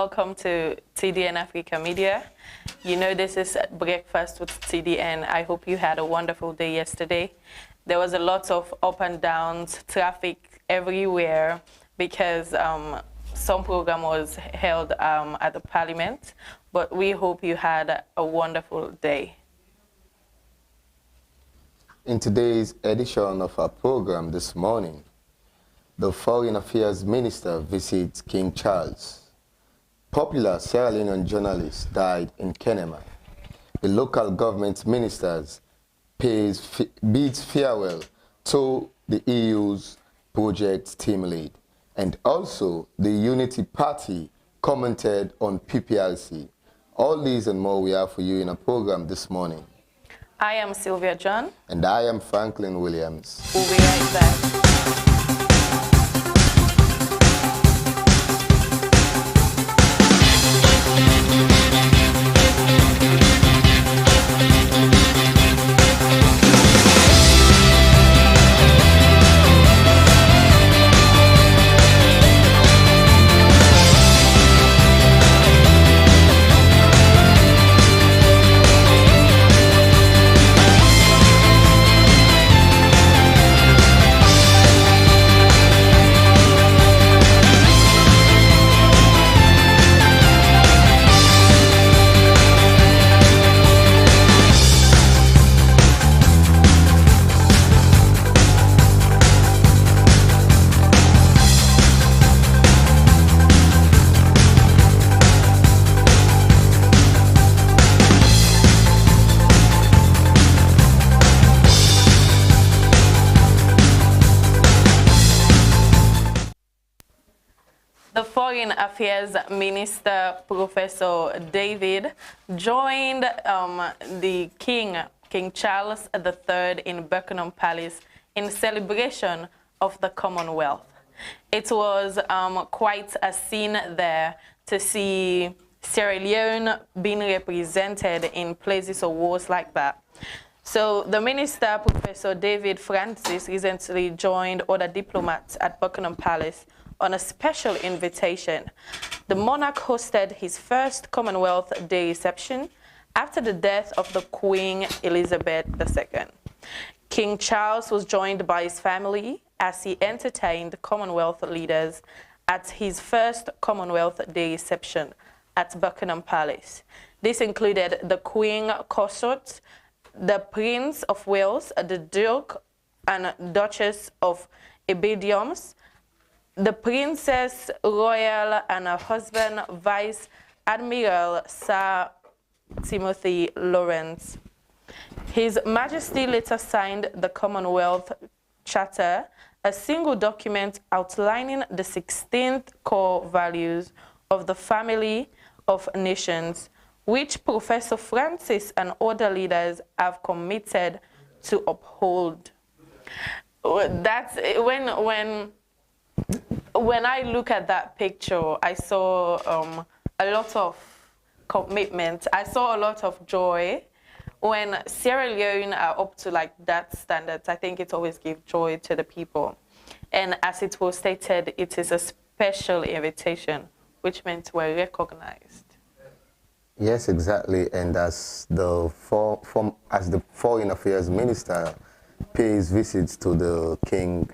welcome to TDN Africa Media. You know this is Breakfast with TDN. I hope you had a wonderful day yesterday. There was a lot of up and downs, traffic everywhere because some program was held at the Parliament, but we hope you had a wonderful day. In today's edition of our program this morning, the Foreign Affairs Minister visits King Charles. Popular Sierra Leonean journalist died in Kenema. The local government ministers bids farewell to the EU's project team lead. And also, the Unity Party commented on PPRC. All these and more we have for you in a program this morning. I am Sylvia John. And I am Franklyn Williams. We'll be right back. The Foreign Affairs Minister, Professor David, joined the King Charles III in Buckingham Palace in celebration of the Commonwealth. It was quite a scene there to see Sierra Leone being represented in places of wars like that. So the minister, Professor David Francis, recently joined other diplomats at Buckingham Palace on a special invitation. The monarch hosted his first Commonwealth Day reception after the death of the Queen Elizabeth II. King Charles was joined by his family as he entertained Commonwealth leaders at his first Commonwealth Day reception at Buckingham Palace. This included the Queen Consort, the Prince of Wales, the Duke and Duchess of Ebedions, the Princess Royal and her husband, Vice Admiral Sir Timothy Lawrence. His Majesty later signed the Commonwealth Charter, a single document outlining the 16th core values of the family of nations, which Professor Francis and other leaders have committed to uphold. That's when I look at that picture, I saw a lot of commitment. I saw a lot of joy. When Sierra Leone are up to like that standards, I think it always gives joy to the people. And as it was stated, it is a special invitation, which meant we're recognized. Yes, exactly. And as the Foreign Affairs Minister pays visits to the King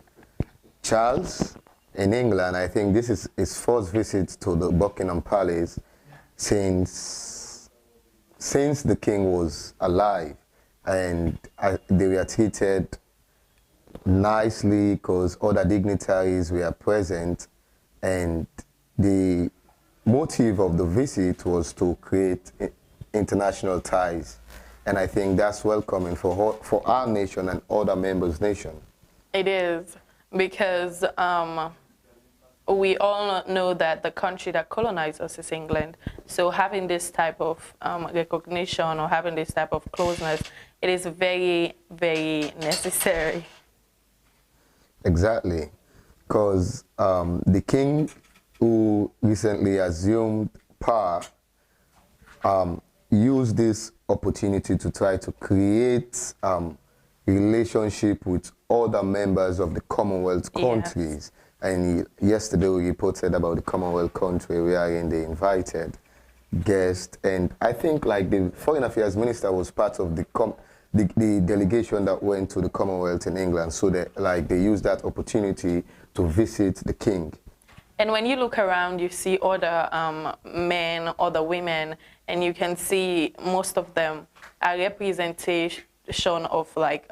Charles in England, I think this is his first visit to the Buckingham Palace since the king was alive, and they were treated nicely because other dignitaries were present, and the motive of the visit was to create international ties, and I think that's welcoming for our nation and other members' nations. It is, because we all know that the country that colonized us is England. So having this type of recognition or having this type of closeness, it is very, very necessary. Exactly, because the king who recently assumed power used this opportunity to try to create relationship with other members of the Commonwealth countries. And yesterday we reported about the Commonwealth country wherein they invited guests. And I think like the Foreign Affairs Minister was part of the delegation that went to the Commonwealth in England. So that like they used that opportunity to visit the king. And when you look around, you see other men, other women, and you can see most of them are representation of like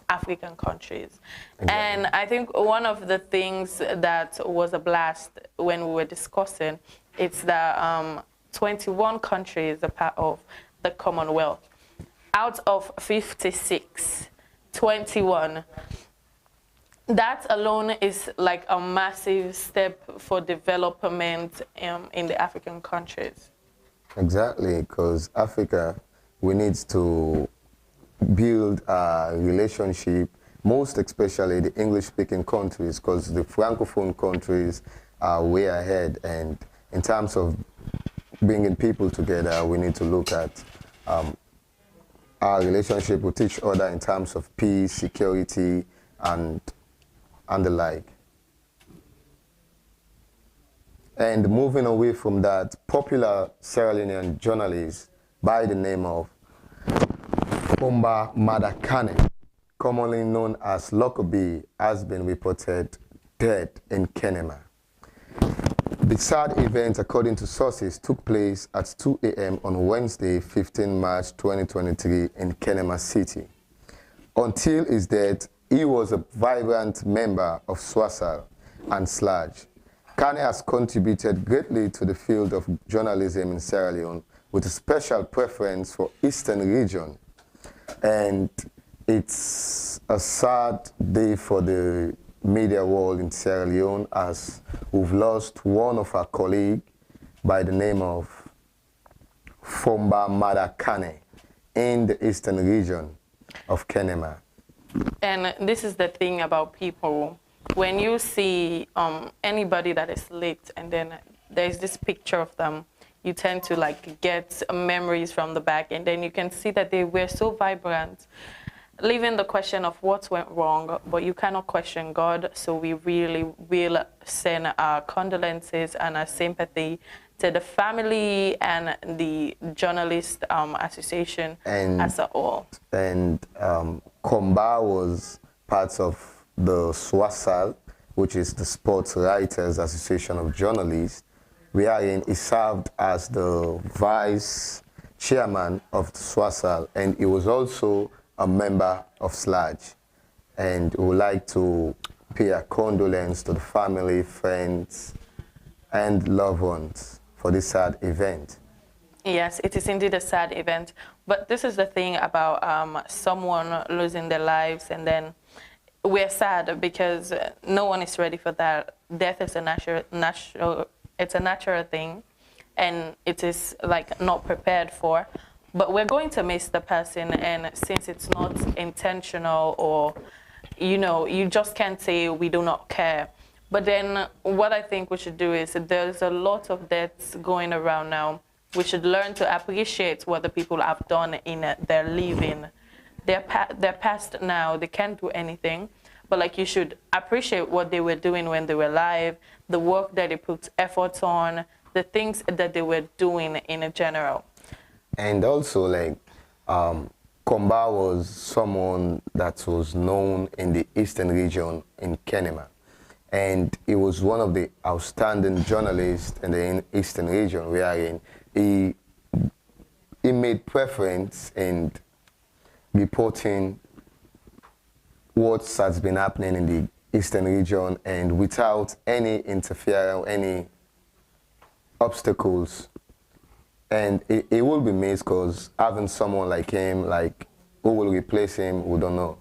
African countries. Exactly. And I think one of the things that was a blast when we were discussing, it's that 21 countries are part of the Commonwealth. Out of 56, 21. That alone is like a massive step for development in the African countries. Exactly, because Africa, we need to build a relationship, most especially the English-speaking countries, because the Francophone countries are way ahead. And in terms of bringing people together, we need to look at our relationship with each other in terms of peace, security, and the like. And moving away from that, popular Sierra Leonean journalist by the name of Fomba Madakane, commonly known as Lockerbie, has been reported dead in Kenema. The sad event, according to sources, took place at 2 a.m. on Wednesday, 15 March 2023 in Kenema City. Until his death, he was a vibrant member of Swasal and Sludge. Kane has contributed greatly to the field of journalism in Sierra Leone with a special preference for Eastern region. And it's a sad day for the media world in Sierra Leone as we've lost one of our colleagues by the name of Fomba Madakane in the Eastern region of Kenema. And this is the thing about people. When you see anybody that is late and then there's this picture of them, you tend to like get memories from the back, and then you can see that they were so vibrant, leaving the question of what went wrong, but you cannot question God. So we really will send our condolences and our sympathy to the family and the Journalist Association as a whole. And Komba was part of the SWASAL, which is the Sports Writers Association of Journalists, wherein he served as the vice chairman of the SWASAL, and he was also a member of Sludge. And we would like to pay our condolence to the family, friends, and loved ones for this sad event. Yes, it is indeed a sad event. But this is the thing about someone losing their lives, and then we're sad because no one is ready for that. Death is a natural thing, and it is like not prepared for. But we're going to miss the person, and since it's not intentional, or you just can't say we do not care. But then what I think we should do is, there's a lot of deaths going around now. We should learn to appreciate what the people have done in their living. They're past now, they can't do anything. But like, you should appreciate what they were doing when they were alive, the work that they put efforts on, the things that they were doing in general. And also, like, Komba was someone that was known in the Eastern region in Kenema. And he was one of the outstanding journalists in the Eastern region, wherein he made preference in reporting what has been happening in the Eastern region, and without any interference, any obstacles. And it will be missed, because having someone like him, like, who will replace him, we don't know.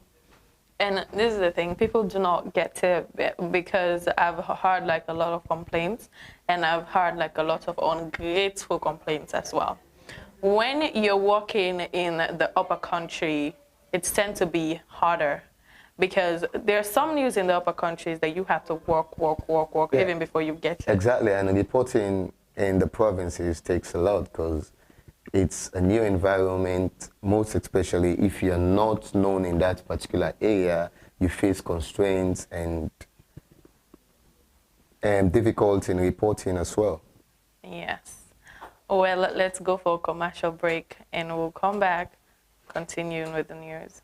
And this is the thing, people do not get to, because I've heard like a lot of complaints, and I've heard like a lot of ungrateful complaints as well. When you're working in the upper country, it tends to be harder, because there's some news in the upper countries that you have to work, yeah, even before you get it. Exactly, and reporting in the provinces takes a lot, because it's a new environment, most especially if you're not known in that particular area. You face constraints, and difficult in reporting as well. Yes. Well, let's go for a commercial break and we'll come back, continuing with the news.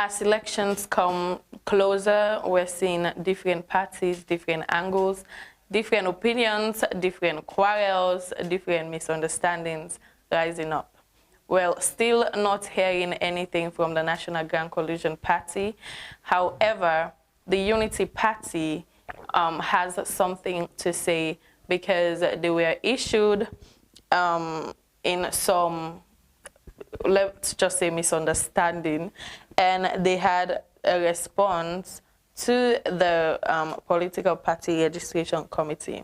As elections come closer, we're seeing different parties, different angles, different opinions, different quarrels, different misunderstandings rising up. Well, still not hearing anything from the National Grand Coalition Party. However, the Unity Party has something to say because they were issued in some, let's just say, misunderstanding, and they had a response to the Political Party Registration Committee.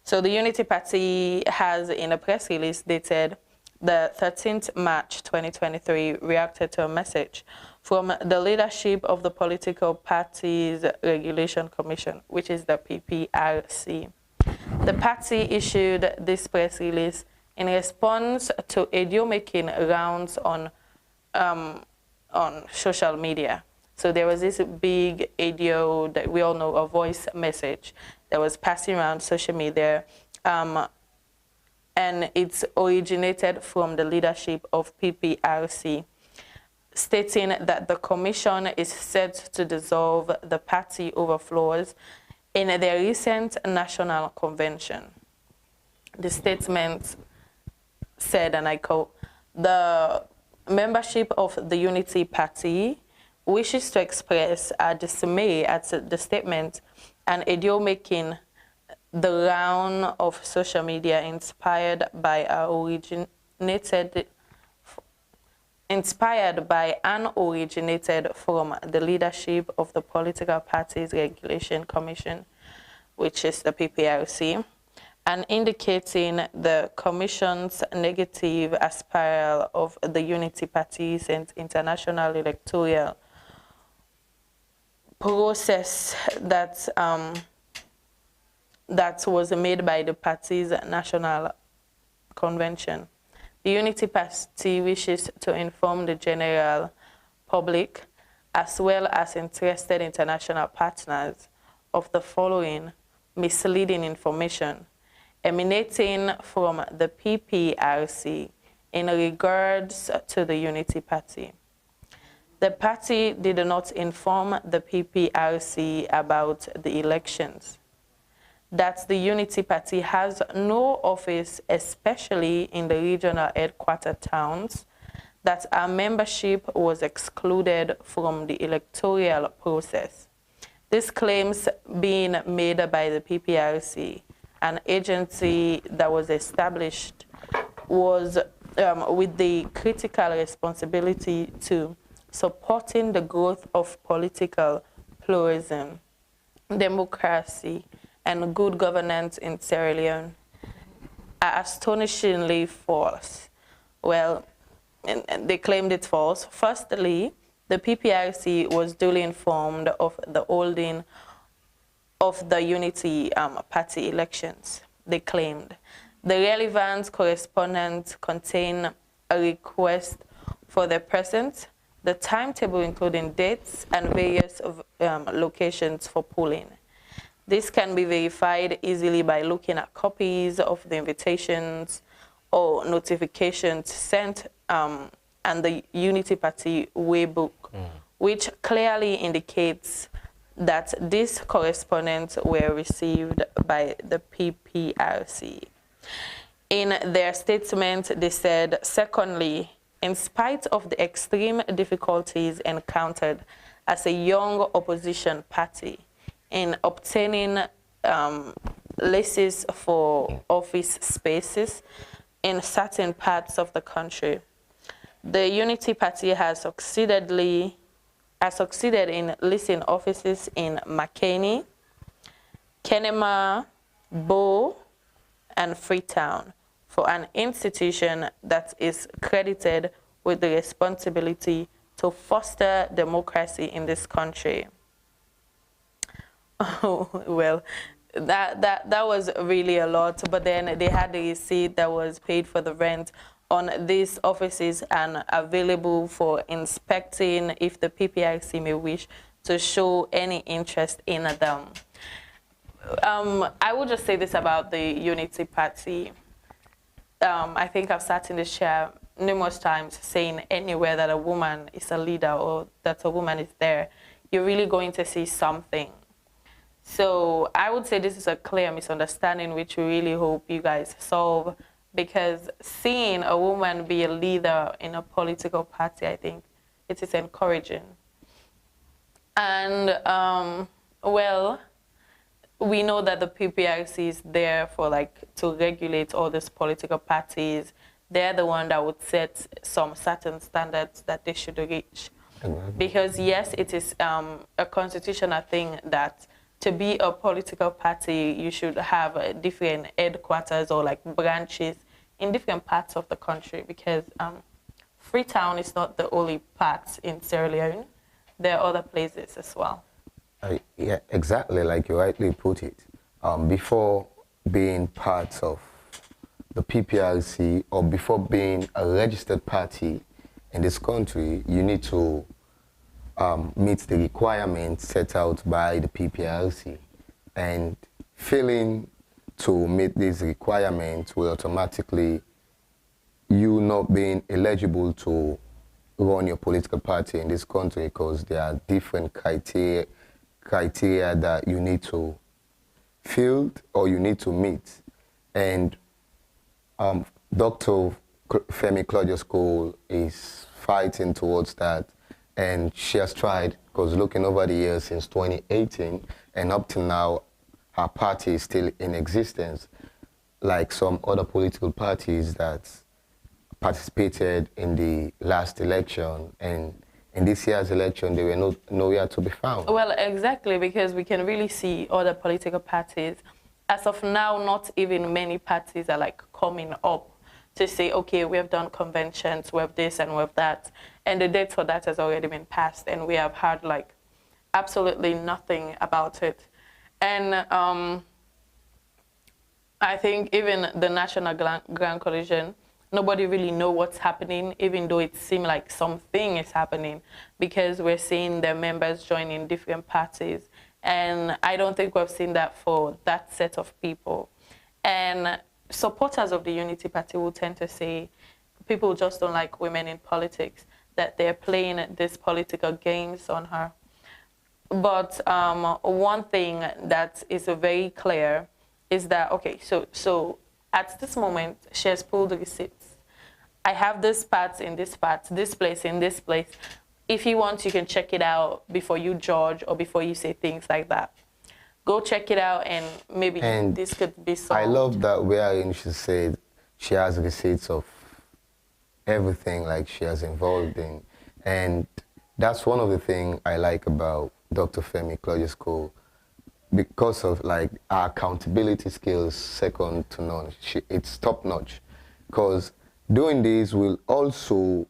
So the Unity Party has, in a press release dated the 13th March 2023, reacted to a message from the leadership of the Political Parties Regulation Commission, which is the PPRC. The party issued this press release in response to audio-making rounds on social media. So there was this big audio that we all know, a voice message that was passing around social media, and it's originated from the leadership of PPRC, stating that the commission is set to dissolve the party over flaws in their recent national convention. The statement said, and I quote, "The membership of the Unity Party wishes to express our dismay at the statement and audio making the round of social media inspired by and originated from the leadership of the Political Parties Regulation Commission, which is the PPRC, and indicating the Commission's negative spiral of the Unity Party's international electoral process that was made by the party's national convention. The Unity Party wishes to inform the general public, as well as interested international partners, of the following misleading information emanating from the PPRC in regards to the Unity Party. The party did not inform the PPRC about the elections, that the Unity Party has no office, especially in the regional headquarter towns, that our membership was excluded from the electoral process. These claims being made by the PPRC, an agency that was established was with the critical responsibility to supporting the growth of political pluralism, democracy, and good governance in Sierra Leone, are astonishingly false. Well, and they claimed it false. Firstly, the PPRC was duly informed of the holding of the Unity Party elections, they claimed. The relevant correspondence contained a request for the present, the timetable including dates, and various locations for polling. This can be verified easily by looking at copies of the invitations or notifications sent and the Unity Party Waybook, which clearly indicates that these correspondence were received by the PPRC. In their statement, they said, secondly, in spite of the extreme difficulties encountered as a young opposition party in obtaining leases for office spaces in certain parts of the country, the Unity Party has succeeded in leasing offices in McKinney, Kenema, Bo, and Freetown for an institution that is credited with the responsibility to foster democracy in this country. Oh, well, that was really a lot, but then they had the receipt that was paid for the rent on these offices and available for inspecting if the PPRC may wish to show any interest in them. I would just say this about the Unity Party. I think I've sat in this chair numerous times saying anywhere that a woman is a leader or that a woman is there, you're really going to see something. So I would say this is a clear misunderstanding which we really hope you guys solve, because seeing a woman be a leader in a political party, I think it is encouraging. And, well, we know that the PPRC is there for, to regulate all these political parties. They're the one that would set some certain standards that they should reach. Because, yes, it is a constitutional thing that to be a political party, you should have different headquarters or branches in different parts of the country, because Freetown is not the only part in Sierra Leone. There are other places as well. Yeah, exactly, like you rightly put it. Before being part of the PPRC or before being a registered party in this country, you need to meet the requirements set out by the PPRC. And failing to meet these requirements will automatically, you not being eligible to run your political party in this country, because there are different criteria that you need to fill or you need to meet. And Dr. Femi Claudius Cole is fighting towards that, and she has tried, because looking over the years since 2018 and up till now, her party is still in existence, like some other political parties that participated in the last election, and in this year's election, they were nowhere to be found. Well, exactly, because we can really see other political parties. As of now, not even many parties are coming up to say, okay, we have done conventions, we have this and we have that, and the date for that has already been passed, and we have heard absolutely nothing about it. And I think even the National Grand Coalition, nobody really know what's happening, even though it seems like something is happening, because we're seeing their members joining different parties. And I don't think we've seen that for that set of people. And supporters of the Unity Party will tend to say people just don't like women in politics, that they're playing these political games on her. But one thing that is very clear is that, okay, so at this moment, she has pulled the receipts. I have this part in this part, this place in this place. If you want, you can check it out before you judge or before you say things like that. Go check it out, and maybe this could be solved. I love that wherein she said she has receipts of everything like she has involved in. And that's one of the things I like about Dr. Femi Klojisko, because of like our accountability skills, second to none. It's top notch. Because doing this will also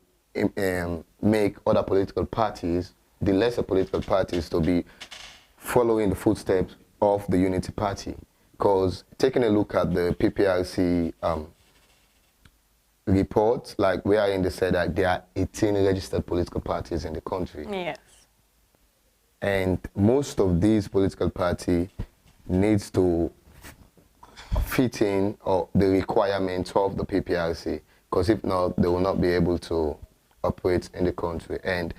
make other political parties, the lesser political parties, to be following the footsteps of the Unity Party. Because taking a look at the PPRC report, like wherein they said that there are 18 registered political parties in the country. Yes. And most of these political parties needs to fit in the requirements of the PPRC, because if not, they will not be able to operate in the country. And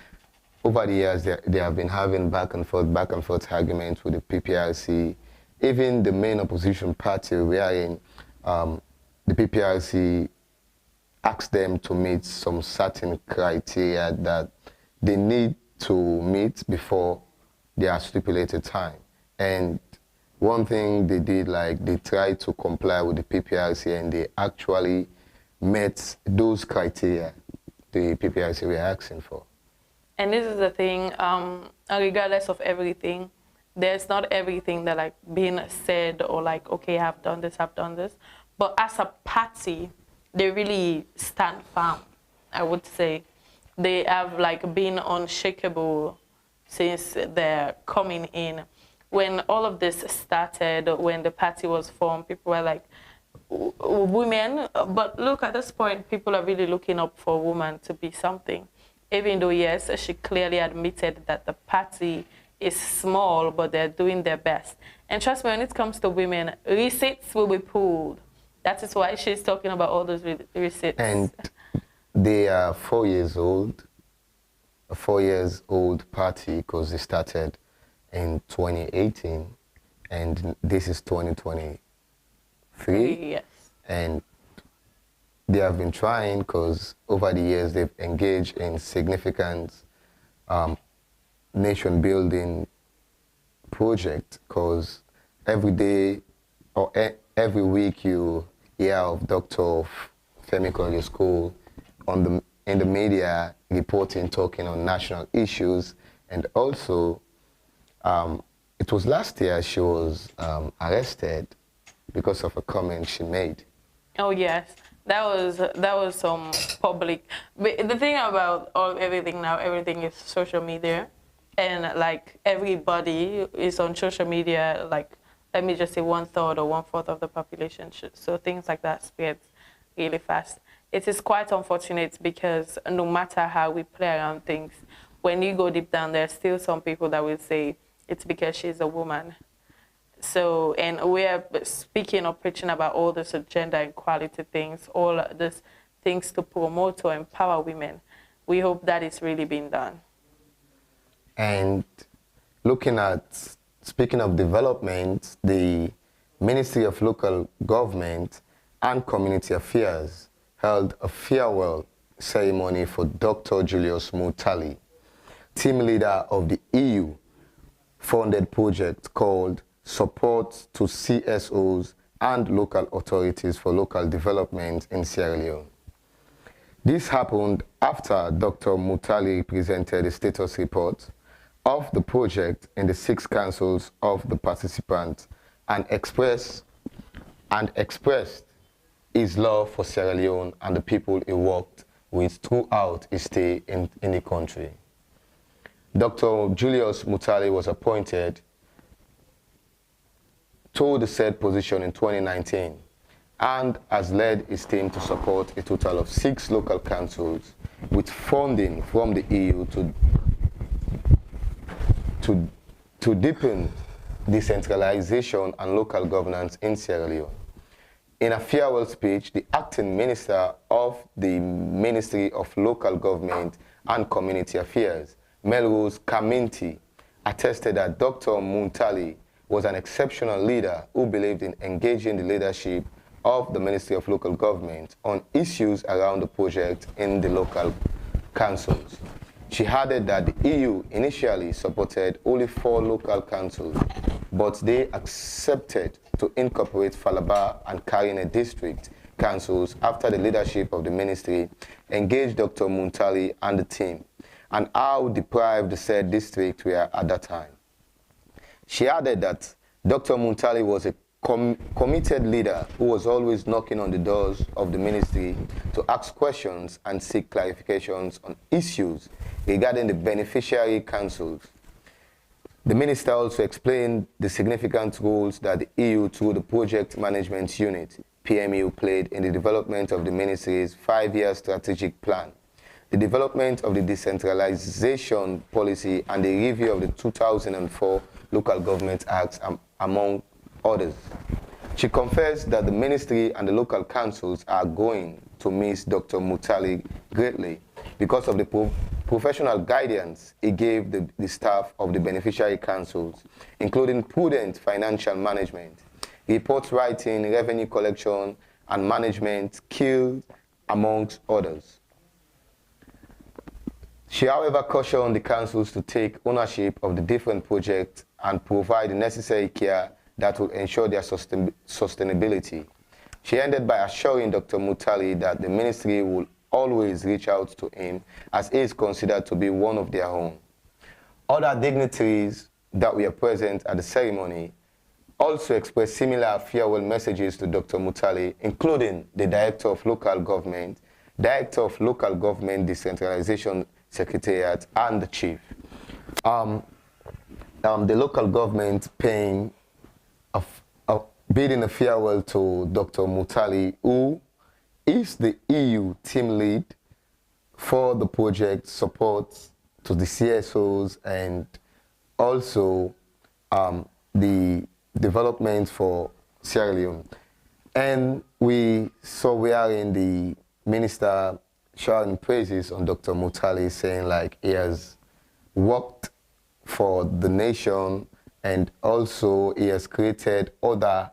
over the years, they have been having back and forth arguments with the PPRC. Even the main opposition party, wherein the PPRC asked them to meet some certain criteria that they need to meet before their stipulated time. And one thing they did, like they tried to comply with the PPRC, and they actually met those criteria the PPRC were asking for. And this is the thing, regardless of everything, there's not everything that like being said or like, okay, I've done this. But as a party, they really stand firm, I would say. They have like been unshakable since they're coming in. When all of this started, when the party was formed, people were like, women, but look, at this point, people are really looking up for a woman to be something. Even though, yes, she clearly admitted that the party is small, but they're doing their best. And trust me, when it comes to women, receipts will be pulled. That is why she's talking about all those receipts. And they are 4 years old, a 4 years old party, because they started in 2018, and this is 2023. Yes. And they have been trying, because over the years they've engaged in significant nation-building project, because every day or every week you hear of Dr. Femi Klojisko in the media reporting, talking on national issues. And also, it was last year she was arrested because of a comment she made. Oh yes, that was some public. But the thing about everything now, everything is social media, and like everybody is on social media. Like, let me just say 1/3 or 1/4 of the population. So things like that spreads really fast. It is quite unfortunate, because no matter how we play around things, when you go deep down, there's still some people that will say it's because she's a woman. So, and we are speaking or preaching about all this gender equality things, all these things to promote or empower women. We hope that is really being done. And speaking of development, the Ministry of Local Government and Community Affairs held a farewell ceremony for Dr. Julius Mutali, team leader of the EU-funded project called Support to CSOs and Local Authorities for Local Development in Sierra Leone. This happened after Dr. Mutali presented a status report of the project in the 6 councils of the participants and expressed his love for Sierra Leone and the people he worked with throughout his stay in the country. Dr. Julius Mutali was appointed to the said position in 2019 and has led his team to support a total of 6 local councils with funding from the EU to deepen decentralization and local governance in Sierra Leone. In a farewell speech, the acting minister of the Ministry of Local Government and Community Affairs, Melrose Kaminti, attested that Dr. Mutali was an exceptional leader who believed in engaging the leadership of the Ministry of Local Government on issues around the project in the local councils. She added that the EU initially supported only 4 local councils, but they accepted to incorporate Falaba and Karine district councils after the leadership of the ministry engaged Dr. Muntali and the team, and how deprived the said district were at that time. She added that Dr. Muntali was a committed leader who was always knocking on the doors of the ministry to ask questions and seek clarifications on issues regarding the beneficiary councils. The minister also explained the significant roles that the EU through the Project Management Unit, PMU, played in the development of the ministry's 5-year strategic plan, the development of the decentralization policy, and the review of the 2004 Local Government Acts, among others. She confessed that the ministry and the local councils are going to miss Dr. Mutali greatly because of the professional guidance he gave the staff of the beneficiary councils, including prudent financial management, report writing, revenue collection, and management skills, amongst others. She, however, cautioned the councils to take ownership of the different projects and provide the necessary care that will ensure their sustainability. She ended by assuring Dr. Mutali that the ministry will always reach out to him as he is considered to be one of their own. Other dignitaries that were present at the ceremony also expressed similar farewell messages to Dr. Mutali, including the Director of Local Government, Director of Local Government Decentralization Secretariat, and the Chief. The local government paying bidding a farewell to Dr. Mutali, who is the EU team lead for the project support to the CSOs and also the development for Sierra Leone. And we are in the minister showering praises on Dr. Mutali, saying like he has worked for the nation and also he has created other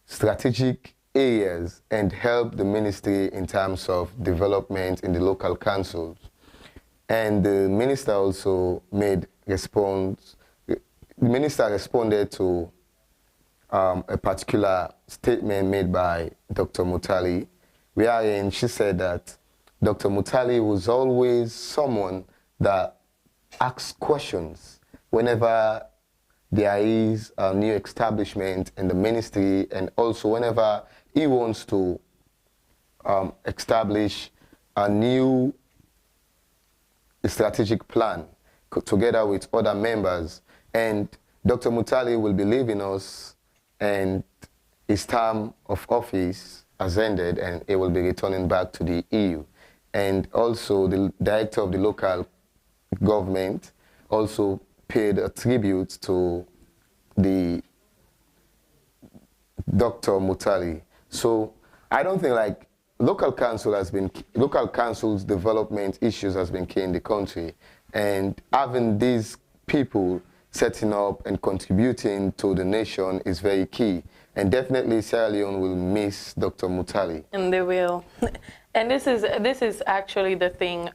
strategic areas and helped the ministry in terms of development in the local councils. And the minister also made response. The minister responded to a particular statement made by Dr. Mutali, wherein she said that Dr. Mutali was always someone that asks questions whenever there is a new establishment in the ministry, and also whenever he wants to establish a new strategic plan together with other members. And Dr. Mutali will be leaving us, and his term of office has ended, and he will be returning back to the EU. And also the director of the local government also paid a tribute to the Dr. Mutali. So I don't think like local council's development issues has been key in the country, and having these people setting up and contributing to the nation is very key. And definitely Sierra Leone will miss Dr. Mutali. And they will. And this is actually the thing.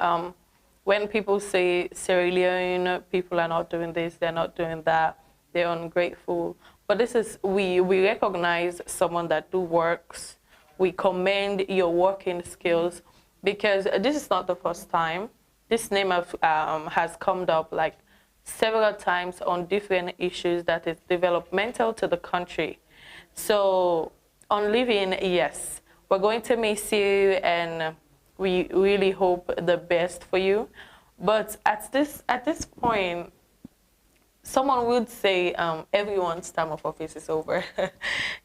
When people say Sierra Leone, people are not doing this, they're not doing that, they're ungrateful. But this is, we recognize someone that works. We commend your working skills, because this is not the first time. This name has come up like several times on different issues that is developmental to the country. So on leaving, yes, we're going to miss you, and we really hope the best for you. But at this point, someone would say everyone's term of office is over.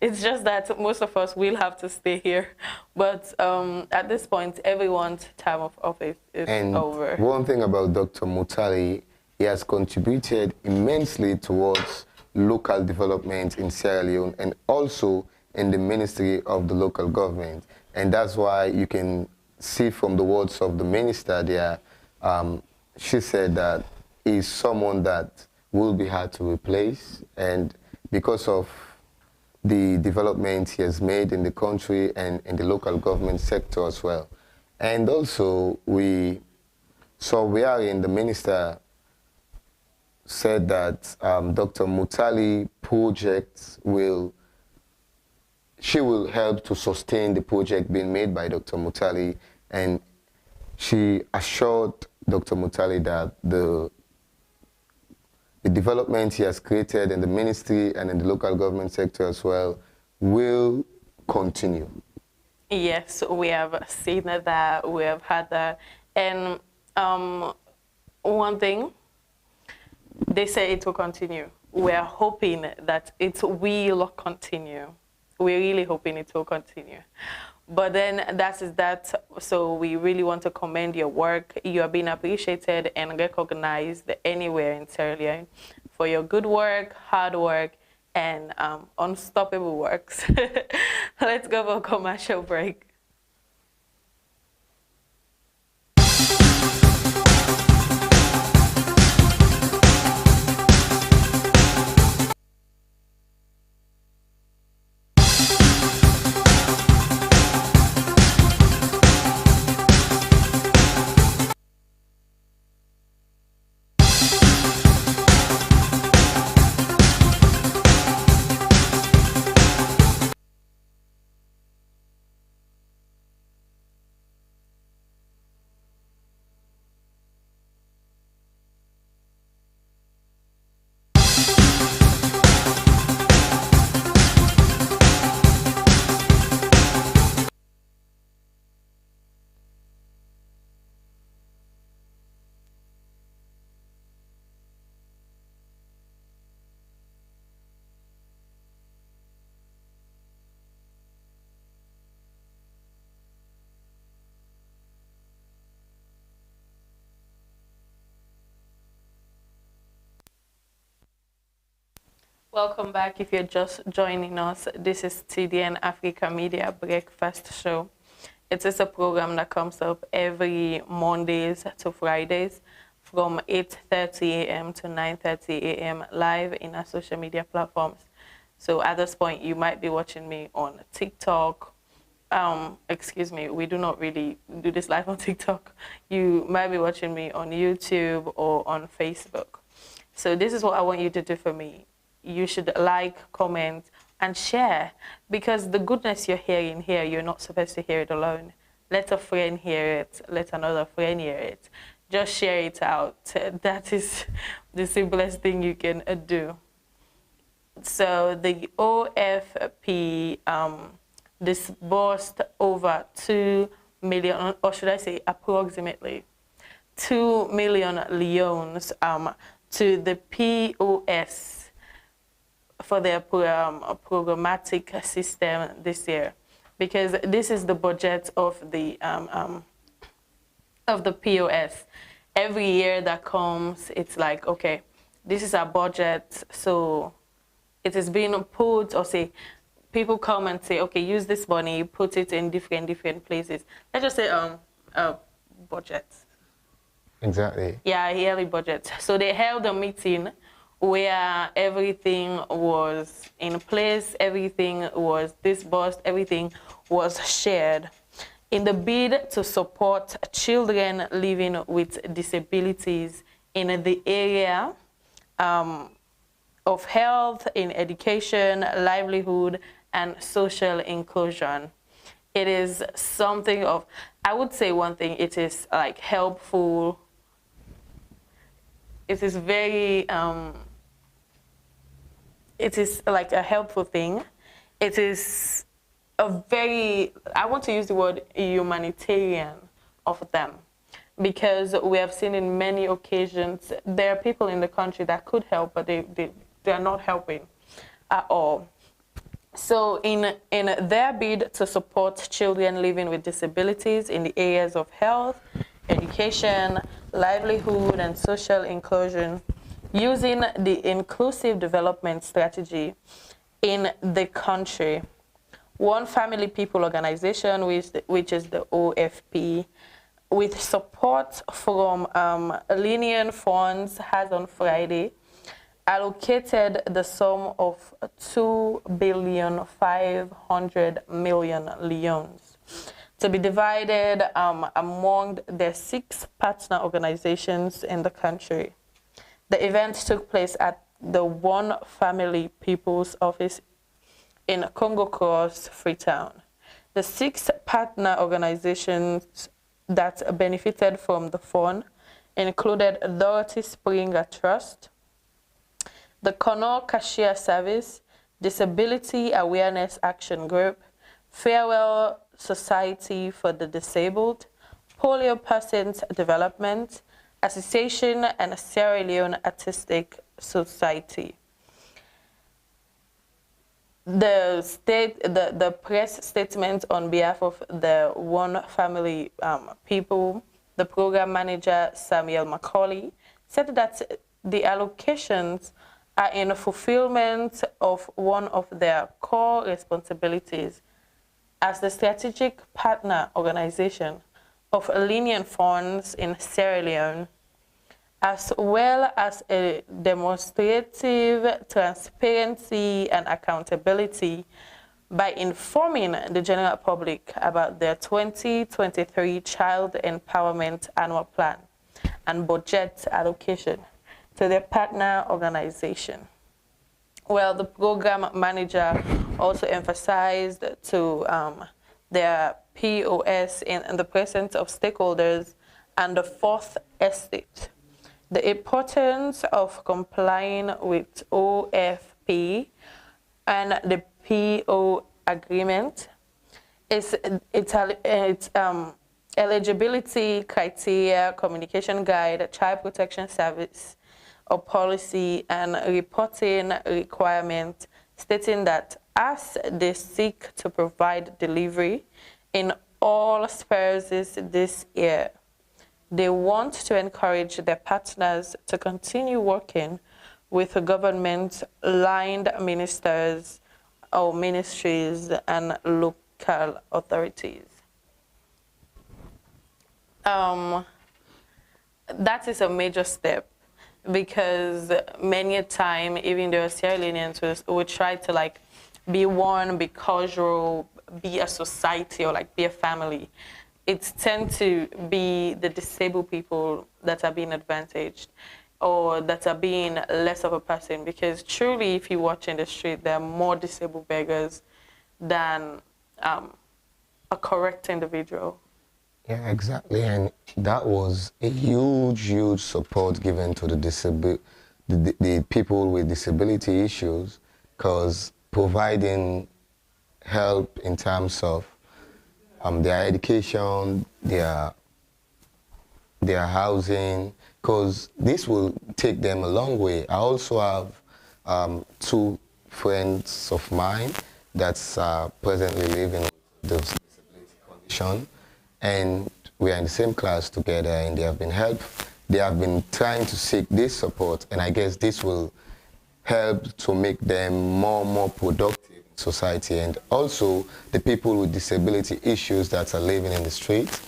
It's just that most of us will have to stay here. But at this point, everyone's term of office is over. One thing about Dr. Mutali, he has contributed immensely towards local development in Sierra Leone and also in the Ministry of the Local Government. And that's why you can see from the words of the minister there, she said that he's someone that will be hard to replace, and because of the development he has made in the country and in the local government sector as well. And also, we saw wherein the minister said that Dr. Mutali projects she will help to sustain the project being made by Dr. Mutali, and she assured Dr. Mutali that the development he has created in the ministry and in the local government sector as well will continue. Yes, we have seen that, we have had that. And one thing, they say it will continue. We are hoping that it will continue. We're really hoping it will continue. But then that is that. So we really want to commend your work. You are being appreciated and recognized anywhere in Sierra Leone for your good work, hard work, and unstoppable works. Let's go for a commercial break. Welcome back. If you're just joining us, this is TDN Africa Media Breakfast Show. It is a program that comes up every Mondays to Fridays from 8:30 a.m. to 9:30 a.m. live in our social media platforms. So at this point, you might be watching me on TikTok. Excuse me, we do not really do this live on TikTok. You might be watching me on YouTube or on Facebook. So this is what I want you to do for me. You should like, comment, and share, because the goodness you're hearing here, you're not supposed to hear it alone. Let a friend hear it. Let another friend hear it. Just share it out. That is the simplest thing you can do. So the OFP disbursed over 2 million, or should I say approximately 2 million leones to the POS for their programmatic system this year, because this is the budget of the POS. Every year that comes, it's like, okay, this is our budget, so it is being put, or say, people come and say, okay, use this money, put it in different places. Let's just say budget. Exactly. Yeah, yearly budget. So they held a meeting where everything was in place, everything was disbursed, everything was shared in the bid to support children living with disabilities in the area of health, in education, livelihood, and social inclusion. It is something of, I would say one thing, it is like helpful. It is very, it is like a helpful thing. It is a very, I want to use the word humanitarian of them, because we have seen in many occasions, there are people in the country that could help, but they are not helping at all. So in their bid to support children living with disabilities in the areas of health, education, livelihood, and social inclusion, using the inclusive development strategy in the country, One Family People Organization, which is the OFP, with support from Lenient Funds, has on Friday allocated the sum of 2,500,000,000 leones to be divided among the 6 partner organizations in the country. The event took place at the One Family People's Office in Congo Cross, Freetown. The 6 partner organizations that benefited from the fund included Dorothy Springer Trust, the Connor Cashier Service, Disability Awareness Action Group, Farewell Society for the Disabled, Polio Persons Development, Association, and Sierra Leone Artistic Society. The press statement on behalf of the One Family people, the program manager Samuel Macaulay, said that the allocations are in fulfillment of one of their core responsibilities as the strategic partner organization of lenient funds in Sierra Leone, as well as a demonstrative transparency and accountability by informing the general public about their 2023 Child Empowerment Annual Plan and budget allocation to their partner organization. Well, the program manager also emphasized to their POS in the presence of stakeholders and the Fourth Estate the importance of complying with OFP and the PO agreement, its eligibility criteria, communication guide, child protection service or policy, and reporting requirement, stating that as they seek to provide delivery in all spheres this year, they want to encourage their partners to continue working with government-aligned ministers or ministries and local authorities. That is a major step, because many a time, even though Sierra Leoneans would try to like be one, be cultural, be a society, or like be a family, it tends to be the disabled people that are being advantaged or that are being less of a person, because truly, if you watch in the street, there are more disabled beggars than a correct individual. Yeah, exactly. And that was a huge support given to the people with disability issues, because providing help in terms of their education, their housing, because this will take them a long way. I also have 2 friends of mine that's presently living with the disability condition, and we are in the same class together, and they have been trying to seek this support, and I guess this will help to make them more productive in society. And also the people with disability issues that are living in the streets,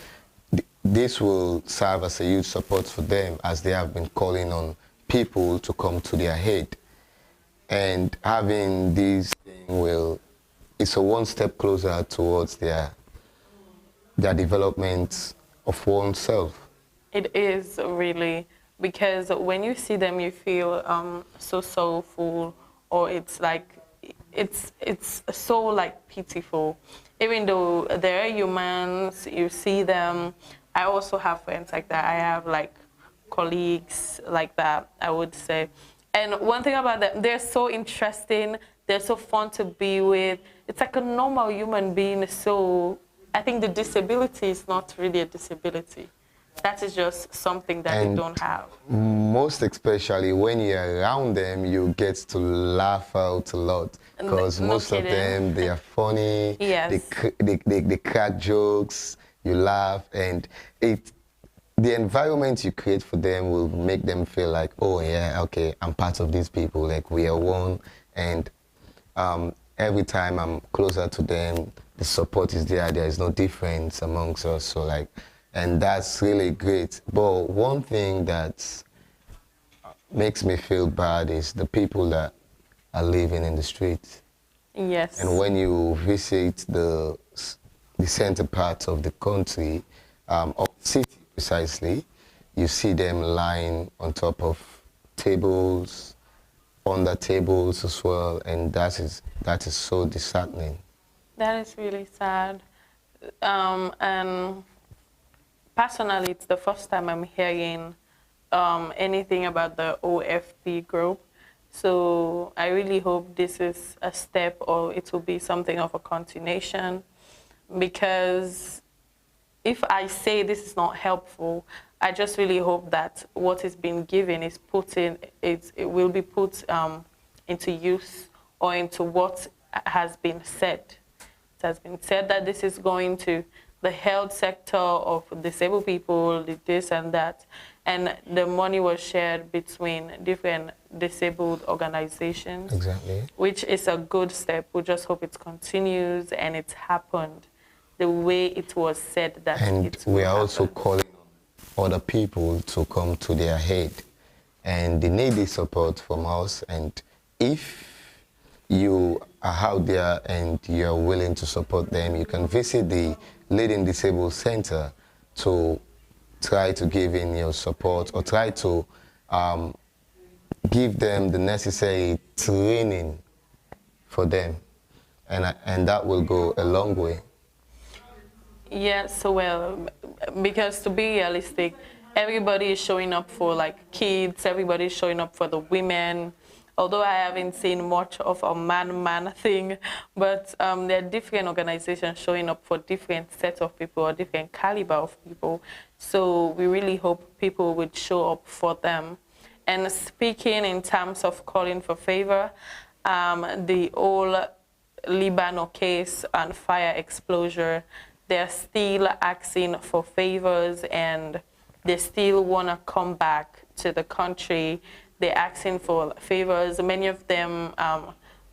this will serve as a huge support for them, as they have been calling on people to come to their aid. And having this thing it's a one step closer towards their development of oneself. It is really, because when you see them, you feel so soulful, or it's like it's so like pitiful. Even though they're humans, you see them. I also have friends like that. I have like colleagues like that, I would say. And one thing about them, they're so interesting. They're so fun to be with. It's like a normal human being. So I think the disability is not really a disability. That is just something that they don't have. Most especially when you're around them, you get to laugh out a lot, because most of them, they are funny. Yes. They crack jokes, you laugh, and the environment you create for them will make them feel like, oh yeah, okay, I'm part of these people, like we are one. And every time I'm closer to them, the support is there. There is no difference amongst us. So like, and that's really great. But one thing that makes me feel bad is the people that are living in the streets. Yes. And when you visit the center parts of the country, of the city precisely, you see them lying on top of tables, under tables as well, and that is so disheartening. That is really sad. And personally, it's the first time I'm hearing anything about the OFP group. So I really hope this is a step, or it will be something of a continuation, because if I say this is not helpful, I just really hope that what is being given is it will be put into use, or into what has been said. It has been said that this is going to the health sector of disabled people, this and that, and the money was shared between different disabled organizations. Exactly. Which is a good step. We just hope it continues and it happened the way it was said that and it we will are also happen. calling on other people to come to their aid, and they need the support from us. And if you are out there and you're willing to support them, you can visit the Leading Disabled Center to try to give in your support, or try to give them the necessary training for them, and that will go a long way. Yeah, so well, because to be realistic, everybody is showing up for like kids, everybody is showing up for the women. Although I haven't seen much of a man-man thing, but there are different organizations showing up for different sets of people, or different caliber of people. So we really hope people would show up for them. And speaking in terms of calling for favor, the whole Lebanon case and fire explosion, they're still asking for favors, and they still want to come back to the country. They're asking for favors. Many of them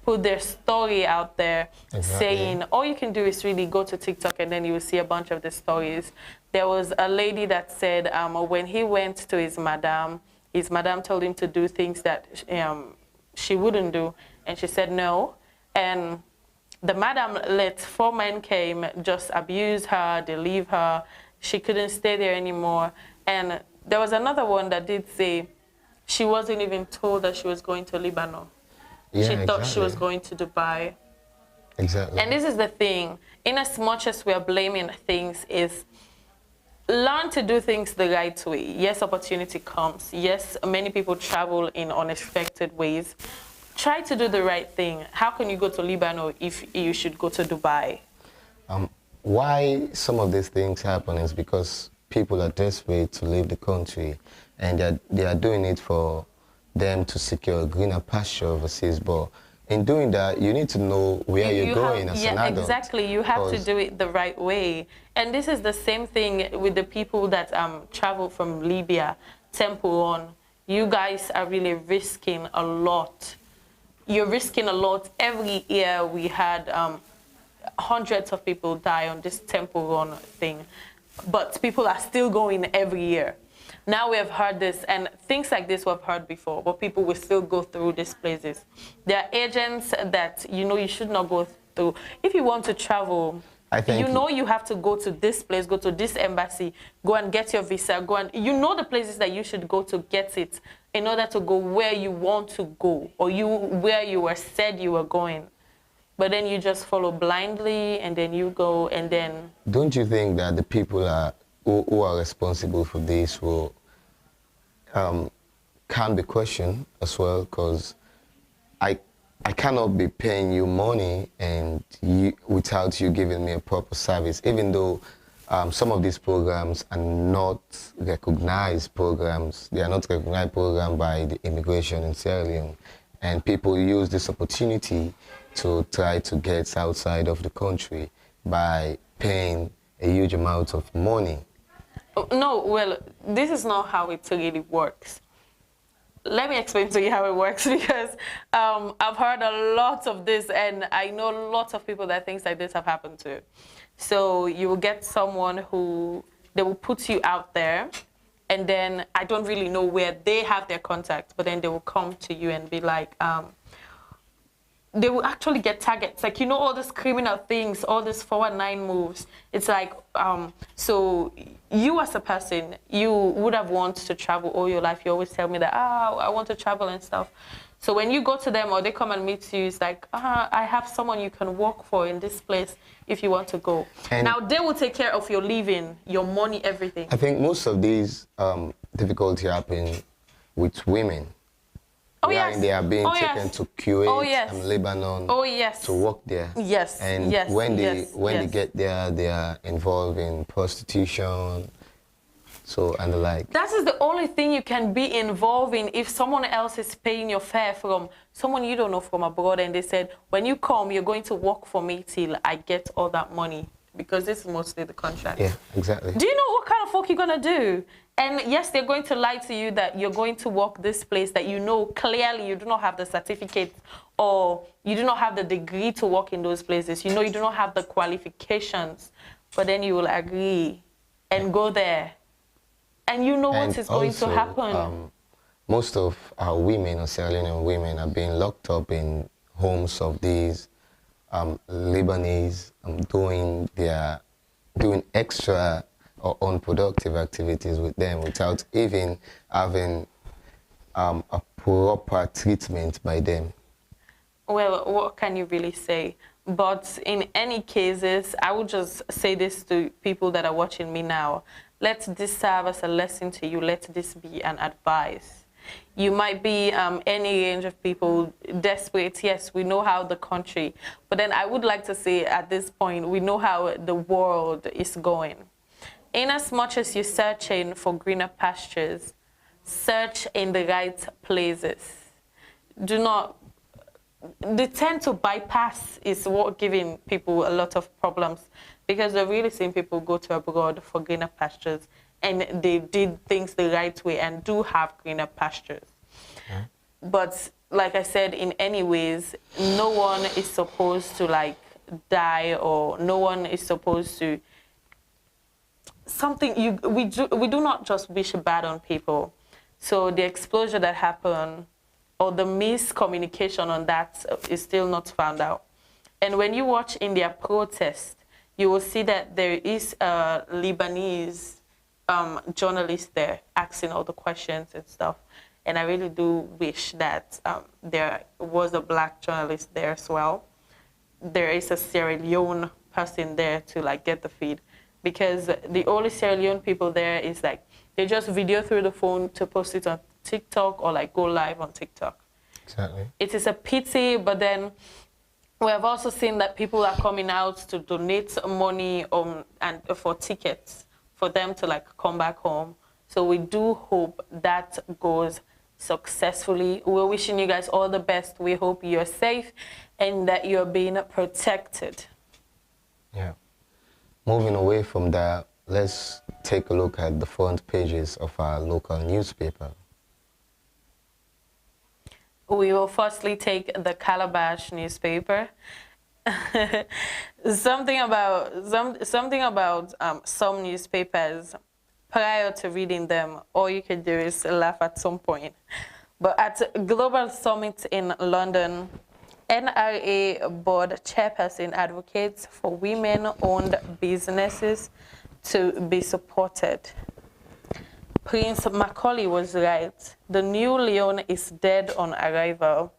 put their story out there, saying, all you can do is really go to TikTok, and then you will see a bunch of the stories. There was a lady that said when he went to his madam told him to do things that she wouldn't do, and she said no. And the madam let 4 men came, just abuse her, they leave her. She couldn't stay there anymore. And there was another one that did say she wasn't even told that she was going to Lebanon. Yeah, she thought she was going to Dubai. Exactly. And this is the thing, in as much as we are blaming things, is learn to do things the right way. Yes, opportunity comes. Yes, many people travel in unexpected ways. Try to do the right thing. How can you go to Lebanon if you should go to Dubai? Why some of these things happen is because people are desperate to leave the country, and they are doing it for them to secure a greener pasture overseas. But in doing that, you need to know where you're going as an adult. Exactly. You have to do it the right way. And this is the same thing with the people that travel from Libya, Temple on. You guys are really risking a lot. You're risking a lot. Every year we had hundreds of people die on this Temple Run thing, but people are still going every year. Now we have heard this, and things like this we've heard before, but people will still go through these places. There are agents that you should not go through. If you want to travel, you have to go to this place, go to this embassy, go and get your visa, the places that you should go to get it in order to go where you want to go, or where you were said you were going. But then you just follow blindly, and then you go, and then... Don't you think that the people who are responsible for this will can be questioned as well? Because I cannot be paying you money and without you giving me a proper service, even though some of these programs are not recognized programs. They are not recognized programs by the immigration in Sierra Leone. And people use this opportunity to try to get outside of the country by paying a huge amount of money. No, well, this is not how it really works. Let me explain to you how it works, because I've heard a lot of this, and I know lots of people that things like this have happened to. So you will get someone who, they will put you out there, and then I don't really know where they have their contact, but then they will come to you and be like, they will actually get targets. Like, you know, all these criminal things, all these 419 moves. It's like, so you as a person, you would have wanted to travel all your life. You always tell me that, I want to travel and stuff. So when you go to them or they come and meet you, it's like, I have someone you can work for in this place if you want to go. And now they will take care of your living, your money, everything. I think most of these difficulties happen with women. Oh, yes. They are being taken to Kuwait and Lebanon to work there. Yes. And when they get there, they are involved in prostitution, and the like. That is the only thing you can be involved in if someone else is paying your fare from someone you don't know from abroad, and they said, when you come, you're going to work for me till I get all that money. Because this is mostly the contract. Yeah, exactly. Do you know what kind of work you're going to do? And yes, they're going to lie to you that you're going to work this place that you know clearly you do not have the certificate or you do not have the degree to work in those places. You know you do not have the qualifications, but then you will agree and go there. And you know what is going to happen. Most of our women, or Sierra Leonean women, are being locked up in homes of these Lebanese doing extra or unproductive activities with them without even having a proper treatment by them. Well, what can you really say? But in any cases, I would just say this to people that are watching me now. Let this serve as a lesson to you. Let this be an advice. You might be any range of people, desperate. Yes, we know how the country, but then I would like to say at this point, we know how the world is going. In as much as you're searching for greener pastures, search in the right places. Do not, they tend to bypass is what giving people a lot of problems, because they're really seeing people go to abroad for greener pastures, and they did things the right way and do have greener pastures. Okay. But like I said, in any ways, no one is supposed to like die, or no one is supposed to we do not just wish bad on people. So the explosion that happened or the miscommunication on that is still not found out. And when you watch in their protest, you will see that there is a Lebanese journalist there asking all the questions and stuff. And I really do wish that there was a black journalist there as well. There is a Sierra Leone person there to like get the feed, because the only Sierra Leone people there is like, they just video through the phone to post it on TikTok or like go live on TikTok. Exactly. It is a pity, but then we have also seen that people are coming out to donate money and for tickets for them to like come back home. So we do hope that goes successfully. We're wishing you guys all the best. We hope you're safe and that you're being protected. Yeah. Moving away from that, let's take a look at the front pages of our local newspaper. We will firstly take the Calabash newspaper. something about some newspapers, prior to reading them, all you can do is laugh at some point. But at Global Summit in London, NRA board chairperson advocates for women-owned businesses to be supported. Prince Macaulay was right. The new Leon is dead on arrival.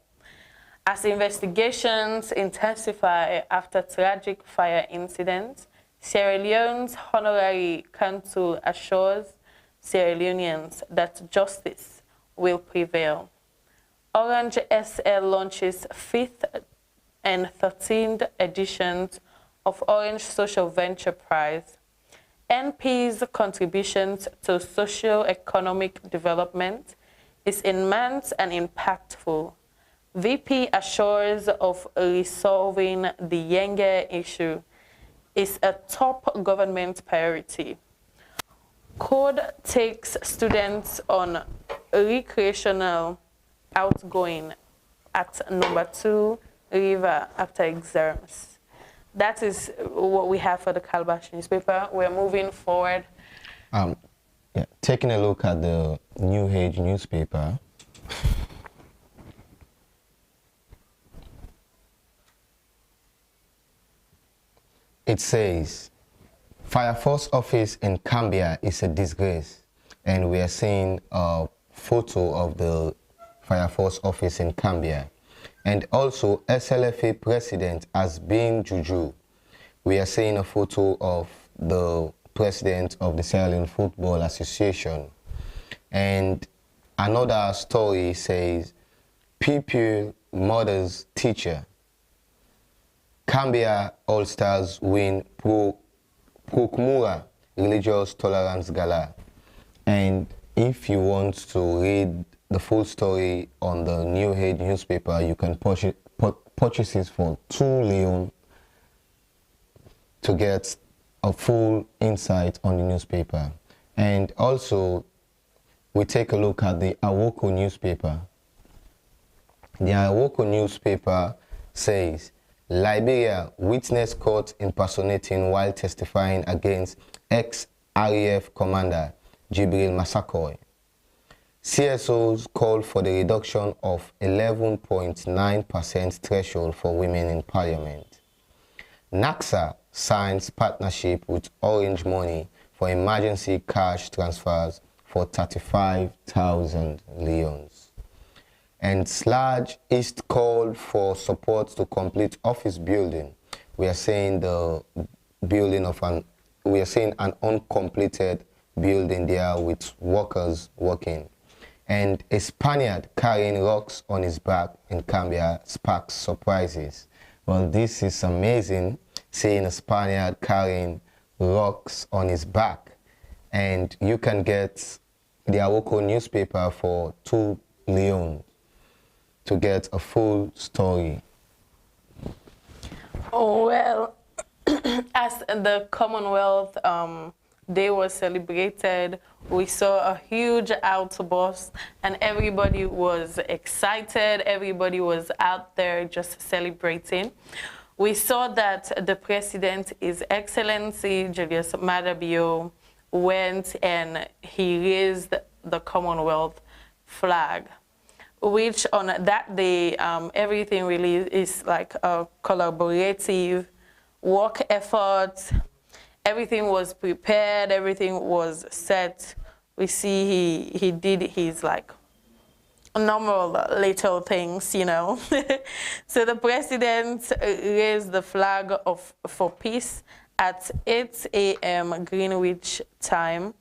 As investigations intensify after tragic fire incident, Sierra Leone's Honorary Council assures Sierra Leoneans that justice will prevail. Orange SL launches 5th and 13th editions of Orange Social Venture Prize. NP's contributions to socio-economic development is immense and impactful. VP assures of resolving the Yenge issue is a top government priority. Code takes students on recreational outgoing at number 2 river after exams. That is what we have for the Calabash newspaper. We're moving forward. Yeah, taking a look at the New Age newspaper. It says, Fire Force office in Gambia is a disgrace. And we are seeing a photo of the Fire Force office in Gambia. And also, SLFA president has been juju. We are seeing a photo of the president of the Sierra Leone Football Association. And another story says, pupil, mother's teacher. Gambia All-Stars win Kumura Religious Tolerance Gala. And if you want to read the full story on the New Age newspaper, you can purchase it for 2 Leon to get a full insight on the newspaper. And also, we take a look at the Awoko newspaper. The Awoko newspaper says, Liberia witness court impersonating while testifying against ex-RAF commander Jibril Massakoy. CSOs call for the reduction of 11.9% threshold for women in parliament. NACSA signs partnership with Orange Money for emergency cash transfers for 35,000 leons. And Sludge East called for support to complete office building. We are saying an uncompleted building there with workers working. And a Spaniard carrying rocks on his back in Gambia sparks surprises. Well, this is amazing, seeing a Spaniard carrying rocks on his back. And you can get the Awoko newspaper for 2 Leon to get a full story. Oh, well, as the Commonwealth Day was celebrated, we saw a huge outburst and everybody was excited. Everybody was out there just celebrating. We saw that the president, His Excellency Julius Maada Bio, went and he raised the Commonwealth flag, which on that day, everything really is like a collaborative work effort. Everything was prepared, everything was set. We see he did his like normal little things, you know. So the president raised the flag for peace at 8 a.m. Greenwich time,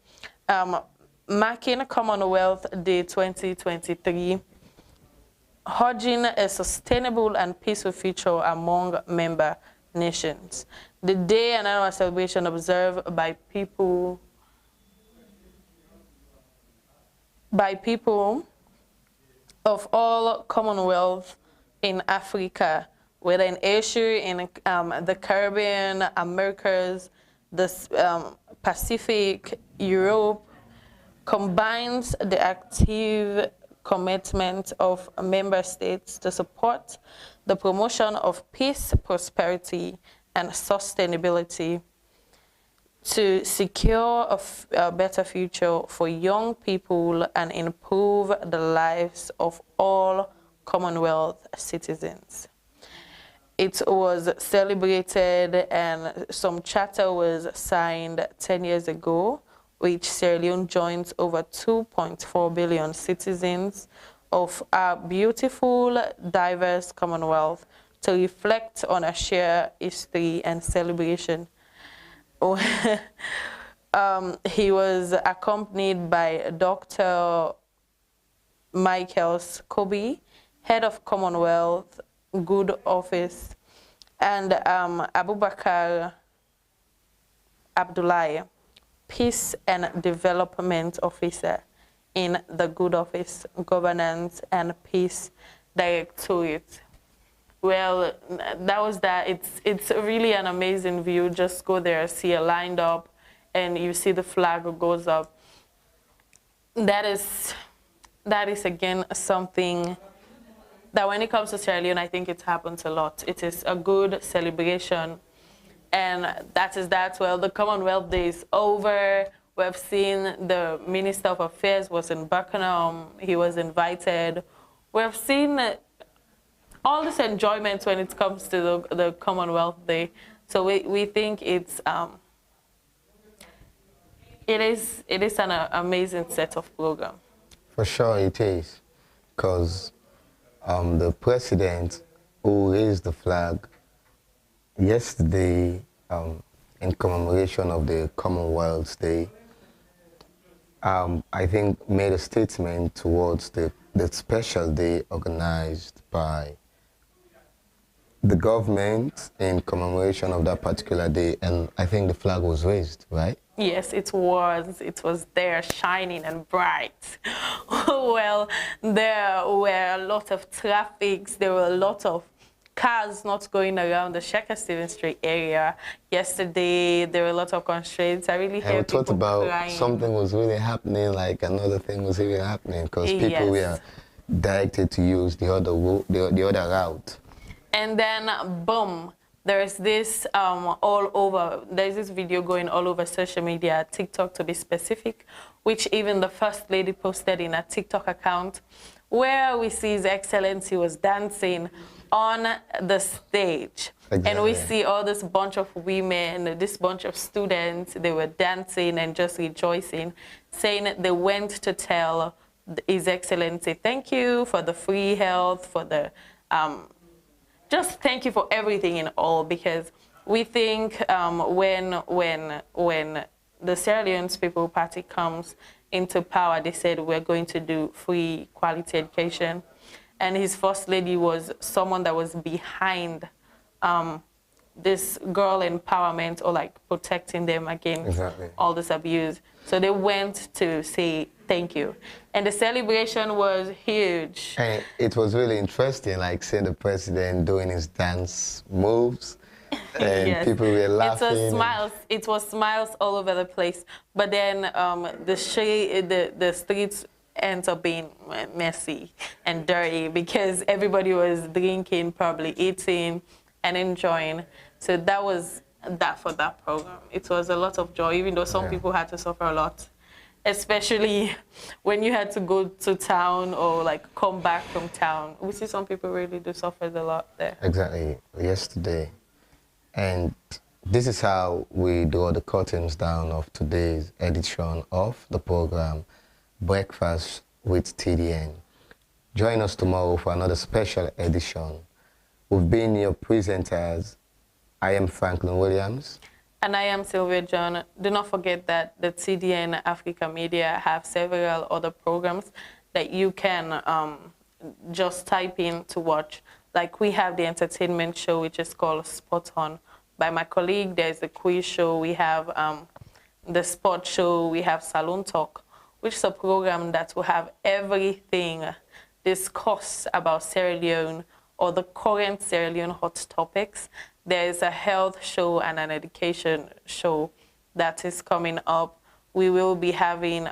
marking Commonwealth Day 2023, urging a sustainable and peaceful future among member nations. The day and annual celebration observed by people of all Commonwealth in Africa, whether in Asia, in the Caribbean, Americas, the Pacific, Europe, combines the active commitment of member states to support the promotion of peace, prosperity, and sustainability to secure a better future for young people and improve the lives of all Commonwealth citizens. It was celebrated and some charter was signed 10 years ago, which Sierra Leone joins over 2.4 billion citizens of our beautiful, diverse Commonwealth to reflect on a shared history and celebration. He was accompanied by Dr. Michael Scobie, head of Commonwealth Good Office, and Abubakar Abdullahi, Peace and Development Officer in the Good Office Governance and Peace Directorate. Well, that was that. It's really an amazing view. Just go there, see it lined up, and you see the flag goes up. That is again something that when it comes to Sierra Leone, I think it happens a lot. It is a good celebration, and that is that. Well, the Commonwealth Day is over. We have seen the Minister of Affairs was in Buckingham. He was invited. We have seen all this enjoyment when it comes to the Commonwealth Day. So we think it is an amazing set of program. For sure it is, because the president who raised the flag yesterday in commemoration of the Commonwealth Day, I think made a statement towards the special day organized by the government in commemoration of that particular day, and I think the flag was raised, right? Yes, it was. It was there, shining and bright. Well, there were a lot of traffic. There were a lot of cars not going around the Sheker Stephen Street area. Yesterday, there were a lot of constraints. I really heard people thought about crying. Something was really happening, like another thing was really happening, because people were directed to use the other route. And then, boom, there's this there's this video going all over social media, TikTok to be specific, which even the First Lady posted in a TikTok account, where we see His Excellency was dancing on the stage. Exactly. And we see all this bunch of women, this bunch of students, they were dancing and just rejoicing, saying they went to tell His Excellency, thank you for the free health, for the just thank you for everything in all, because we think when the Sierra Leone's People Party comes into power, they said we're going to do free quality education. And his First Lady was someone that was behind this girl empowerment, or like protecting them against all this abuse. So they went to say thank you. And the celebration was huge. And it was really interesting, like seeing the president doing his dance moves. And yes, people were laughing. It was smiles all over the place. But then the streets ends up being messy and dirty because everybody was drinking, probably eating and enjoying. So that was that for that program. It was a lot of joy, even though some people had to suffer a lot, especially when you had to go to town or like come back from town. We see some people really do suffer a lot there. Exactly, yesterday. And this is how we draw the curtains down of today's edition of the program, Breakfast with TDN. Join us tomorrow for another special edition. We've been your presenters. I am Franklyn Williams. And I am Sylvia John. Do not forget that the TDN Africa Media have several other programs that you can just type in to watch. Like we have the entertainment show, which is called Spot On by my colleague. There's the quiz show. We have the sport show. We have Saloon Talk, which is a program that will have everything discussed about Sierra Leone or the current Sierra Leone hot topics. There is a health show and an education show that is coming up. We will be having,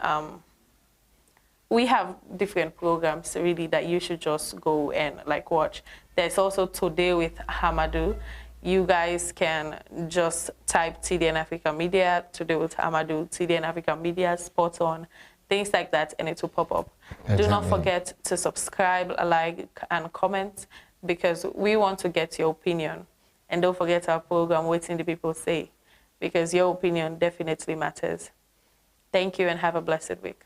we have different programs really that you should just go and like watch. There's also Today with Hamadou. You guys can just type TDN Africa Media, Today with Hamadou, TDN Africa Media, Spot On, things like that, and it will pop up. Exactly. Do not forget to subscribe, like, and comment, because we want to get your opinion. And don't forget our program, Waiting the People Say, because your opinion definitely matters. Thank you and have a blessed week.